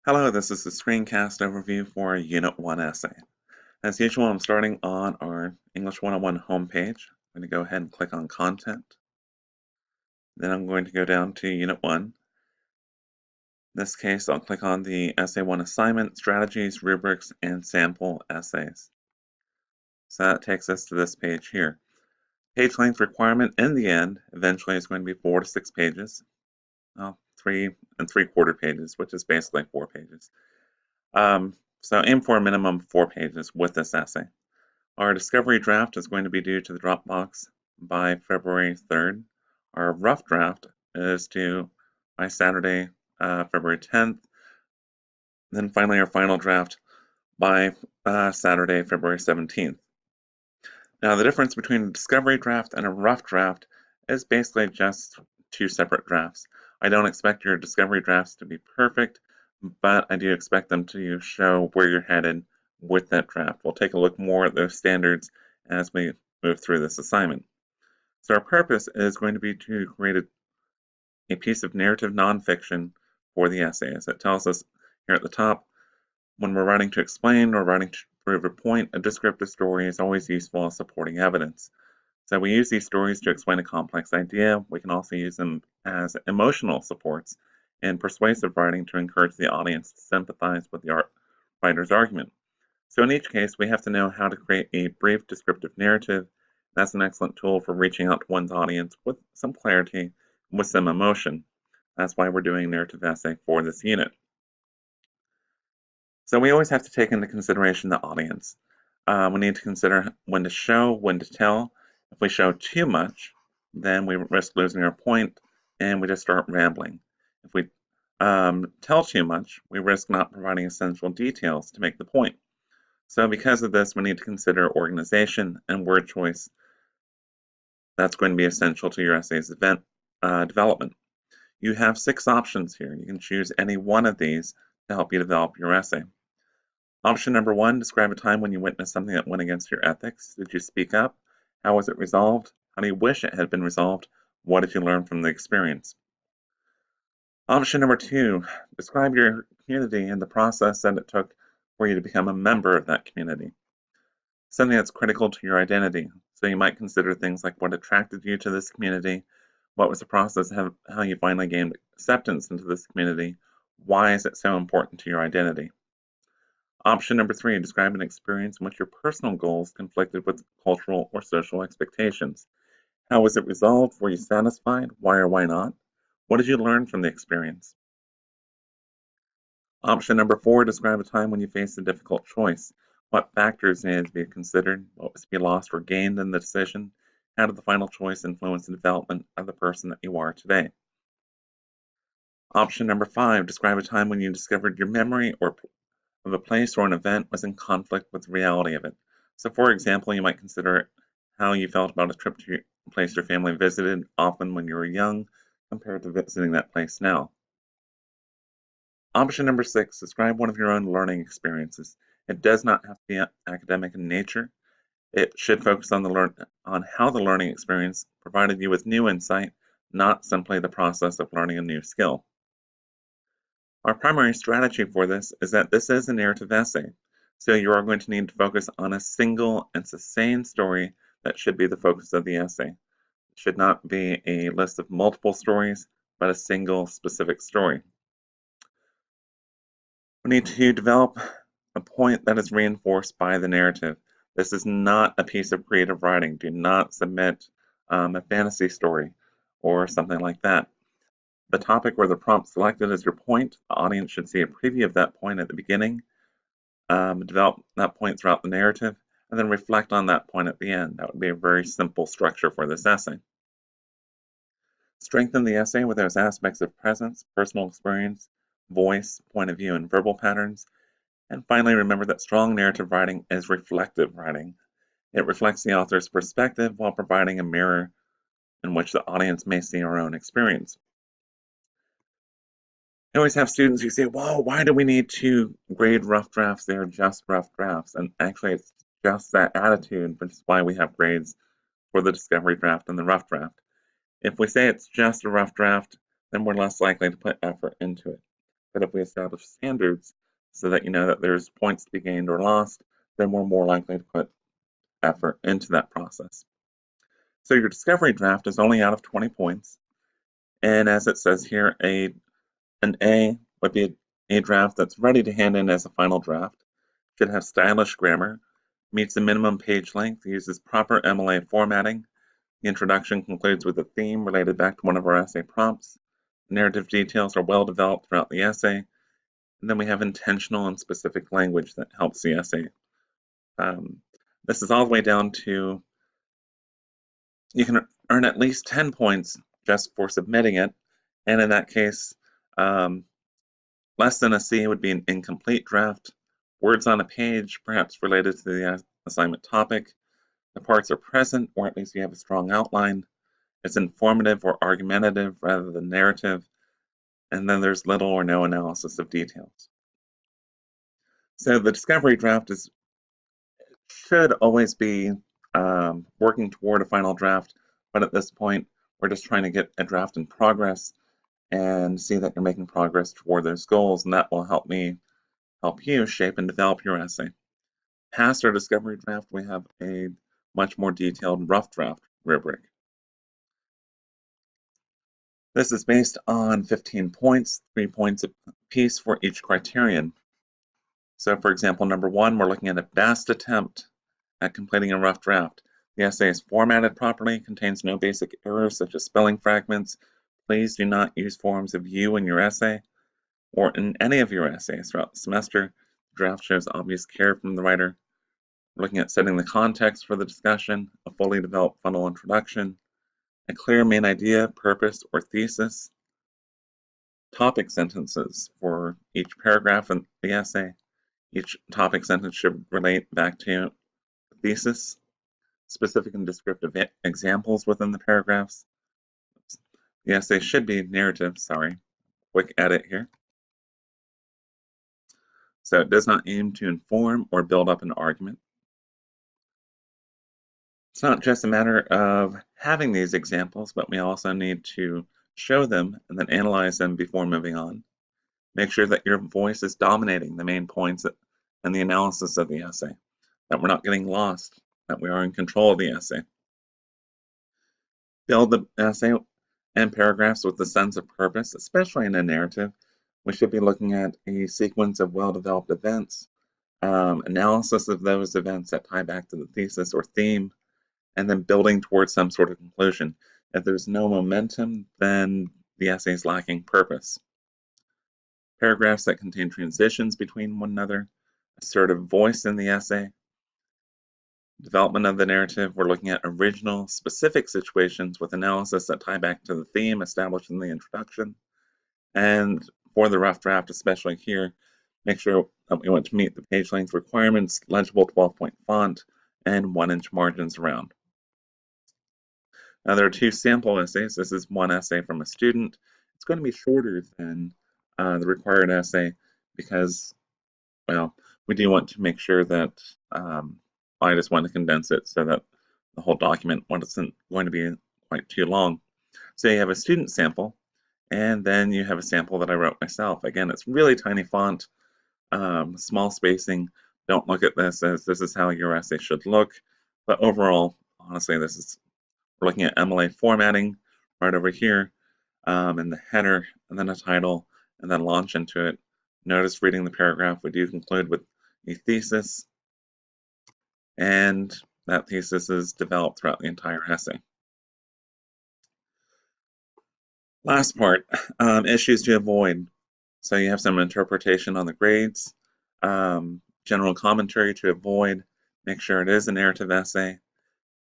Hello, this is the screencast overview for Unit 1 essay. As usual, I'm starting on our English 101 homepage. I'm going to go ahead and click on Content. Then I'm going to go down to Unit 1. In this case, I'll click on the Essay 1 Assignment, Strategies, Rubrics, and Sample Essays. So that takes us to this page here. Page length requirement in the end eventually is going to be 4 to 6 pages. Well, 3 3/4 pages, which is basically 4 pages. So aim for a minimum of 4 pages with this essay. Our discovery draft is going to be due to the Dropbox by February 3rd. Our rough draft is due by Saturday, February 10th. Then finally, our final draft by Saturday, February 17th. Now, the difference between a discovery draft and a rough draft is basically just 2 separate drafts. I don't expect your discovery drafts to be perfect, but I do expect them to show where you're headed with that draft. We'll take a look more at those standards as we move through this assignment. So our purpose is going to be to create a piece of narrative nonfiction for the essay. As it tells us here at the top, when we're writing to explain or writing to prove a point, a descriptive story is always useful as supporting evidence. So we use these stories to explain a complex idea. We can also use them as emotional supports in persuasive writing to encourage the audience to sympathize with the writer's argument. So in each case, we have to know how to create a brief descriptive narrative. That's an excellent tool for reaching out to one's audience with some clarity, with some emotion. That's why we're doing narrative essay for this unit. So we always have to take into consideration the audience. We need to consider when to show, when to tell. If we show too much, then we risk losing our point and we just start rambling. If we tell too much, we risk not providing essential details to make the point. So because of this, we need to consider organization and word choice. That's going to be essential to your essay's development. You have 6 options here. You can choose any one of these to help you develop your essay. Option number 1, describe a time when you witnessed something that went against your ethics. Did you speak up? How was it resolved? How do you wish it had been resolved? What did you learn from the experience? Option number 2, describe your community and the process that it took for you to become a member of that community. Something that's critical to your identity. So you might consider things like what attracted you to this community, what was the process of how you finally gained acceptance into this community, why is it so important to your identity? Option number 3, describe an experience in which your personal goals conflicted with cultural or social expectations. How was it resolved? Were you satisfied? Why or why not? What did you learn from the experience? Option number 4, describe a time when you faced a difficult choice. What factors needed to be considered? What was to be lost or gained in the decision? How did the final choice influence the development of the person that you are today? Option number 5, describe a time when you discovered your memory or of a place or an event was in conflict with the reality of it. So for example, you might consider how you felt about a trip to a place your family visited often when you were young compared to visiting that place now. Option number 6, describe one of your own learning experiences. It does not have to be academic in nature. It should focus on how the learning experience provided you with new insight, not simply the process of learning a new skill. Our primary strategy for this is that this is a narrative essay, so you are going to need to focus on a single and succinct story that should be the focus of the essay. It should not be a list of multiple stories, but a single specific story. We need to develop a point that is reinforced by the narrative. This is not a piece of creative writing. Do not submit a fantasy story or something like that. The topic or the prompt selected as your point, the audience should see a preview of that point at the beginning, develop that point throughout the narrative, and then reflect on that point at the end. That would be a very simple structure for this essay. Strengthen the essay with those aspects of presence, personal experience, voice, point of view, and verbal patterns. And finally, remember that strong narrative writing is reflective writing. It reflects the author's perspective while providing a mirror in which the audience may see our own experience. I always have students who say, "Whoa, why do we need to grade rough drafts? They're just rough drafts." And actually, it's just that attitude, which is why we have grades for the discovery draft and the rough draft. If we say it's just a rough draft, then we're less likely to put effort into it. But if we establish standards so that you know that there's points to be gained or lost, then we're more likely to put effort into that process. So your discovery draft is only out of 20 points. And as it says here, an A would be a draft that's ready to hand in as a final draft, should have stylish grammar, meets the minimum page length, uses proper MLA formatting. The introduction concludes with a theme related back to one of our essay prompts. Narrative details are well developed throughout the essay. And then we have intentional and specific language that helps the essay. This is all the way down to you can earn at least 10 points just for submitting it. And in that case, less than a C would be an incomplete draft. Words on a page, perhaps related to the assignment topic. The parts are present, or at least you have a strong outline. It's informative or argumentative rather than narrative. And then there's little or no analysis of details. So the discovery draft should always be working toward a final draft, but at this point, we're just trying to get a draft in progress and see that you're making progress toward those goals, and that will help you shape and develop your essay. Past our discovery draft, we have a much more detailed rough draft rubric. This is based on 15 points, 3 points apiece for each criterion. So for example, number 1, we're looking at a best attempt at completing a rough draft. The essay is formatted properly, contains no basic errors such as spelling fragments. Please do not use forms of you in your essay or in any of your essays throughout the semester. The draft shows obvious care from the writer. We're looking at setting the context for the discussion, a fully developed funnel introduction, a clear main idea, purpose, or thesis, topic sentences for each paragraph in the essay. Each topic sentence should relate back to the thesis, specific and descriptive examples within the paragraphs. The essay should be narrative, quick edit here. So it does not aim to inform or build up an argument. It's not just a matter of having these examples, but we also need to show them and then analyze them before moving on. Make sure that your voice is dominating the main points and the analysis of the essay, that we're not getting lost, that we are in control of the essay. Build the essay and paragraphs with a sense of purpose, especially in a narrative. We should be looking at a sequence of well-developed events, analysis of those events that tie back to the thesis or theme, and then building towards some sort of conclusion. If there's no momentum, then the essay is lacking purpose. Paragraphs that contain transitions between one another, assertive voice in the essay, development of the narrative. We're looking at original, specific situations with analysis that tie back to the theme established in the introduction. And for the rough draft, especially here, make sure that we want to meet the page length requirements, legible 12-point font, and 1-inch margins around. Now there are 2 sample essays. This is one essay from a student. It's going to be shorter than the required essay because, well, we do want to make sure that I just want to condense it so that the whole document wasn't going to be quite too long. So you have a student sample, and then you have a sample that I wrote myself. Again, it's really tiny font, small spacing. Don't look at this as this is how your essay should look. But overall, honestly, we're looking at MLA formatting right over here, in the header, and then a title, and then launch into it. Notice reading the paragraph, we do conclude with a thesis, and that thesis is developed throughout the entire essay. Last part, issues to avoid. So you have some interpretation on the grades, general commentary to avoid, make sure it is a narrative essay,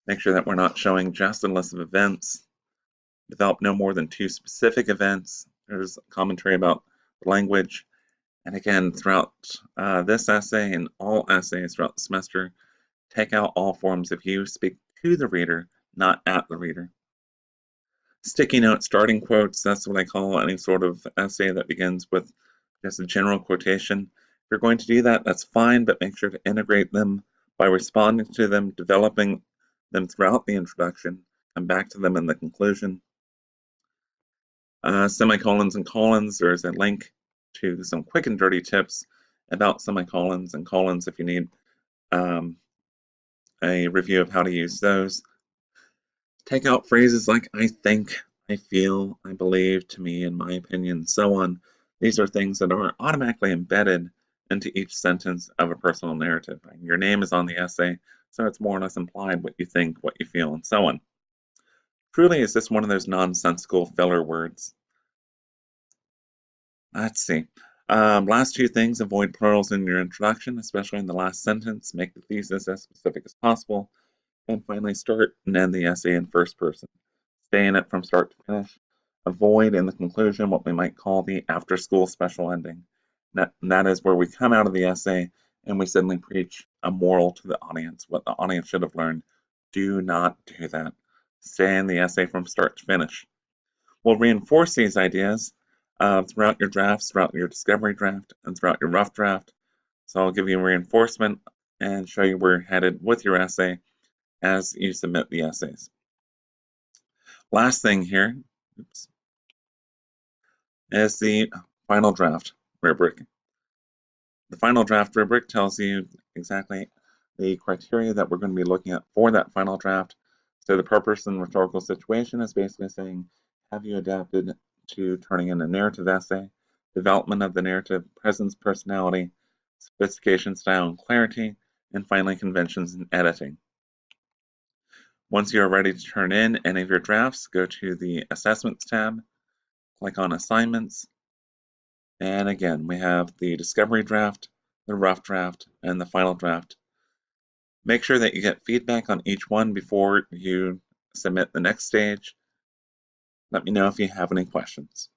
make sure that we're not showing just a list of events, develop no more than 2 specific events. There's commentary about language. And again, throughout this essay and all essays throughout the semester, take out all forms of you, speak to the reader, not at the reader. Sticky note starting quotes, that's what I call any sort of essay that begins with just a general quotation. If you're going to do that, that's fine, but make sure to integrate them by responding to them, developing them throughout the introduction, come back to them in the conclusion. Semicolons and colons, there's a link to some quick and dirty tips about semicolons and colons if you need um, a review of how to use those. Take out phrases like I think, I feel, I believe, to me, in my opinion, so on. These are things that are automatically embedded into each sentence of a personal narrative. Your name is on the essay, so it's more or less implied what you think, what you feel, and so on. Truly, is this one of those nonsensical filler words? Let's see. Last two things, avoid plurals in your introduction, especially in the last sentence. Make the thesis as specific as possible. And finally, start and end the essay in first person. Stay in it from start to finish. Avoid in the conclusion what we might call the after school special ending. That is where we come out of the essay and we suddenly preach a moral to the audience, what the audience should have learned. Do not do that. Stay in the essay from start to finish. We'll reinforce these ideas throughout your drafts, throughout your discovery draft, and throughout your rough draft. So I'll give you a reinforcement and show you where you're headed with your essay as you submit the essays. Last thing here is the final draft rubric. The final draft rubric tells you exactly the criteria that we're going to be looking at for that final draft. So the purpose and rhetorical situation is basically saying, have you adapted to turning in a narrative essay, development of the narrative, presence, personality, sophistication, style, and clarity, and finally conventions and editing. Once you are ready to turn in any of your drafts, go to the Assessments tab, click on Assignments, and again, we have the Discovery draft, the Rough draft, and the Final draft. Make sure that you get feedback on each one before you submit the next stage. Let me know if you have any questions.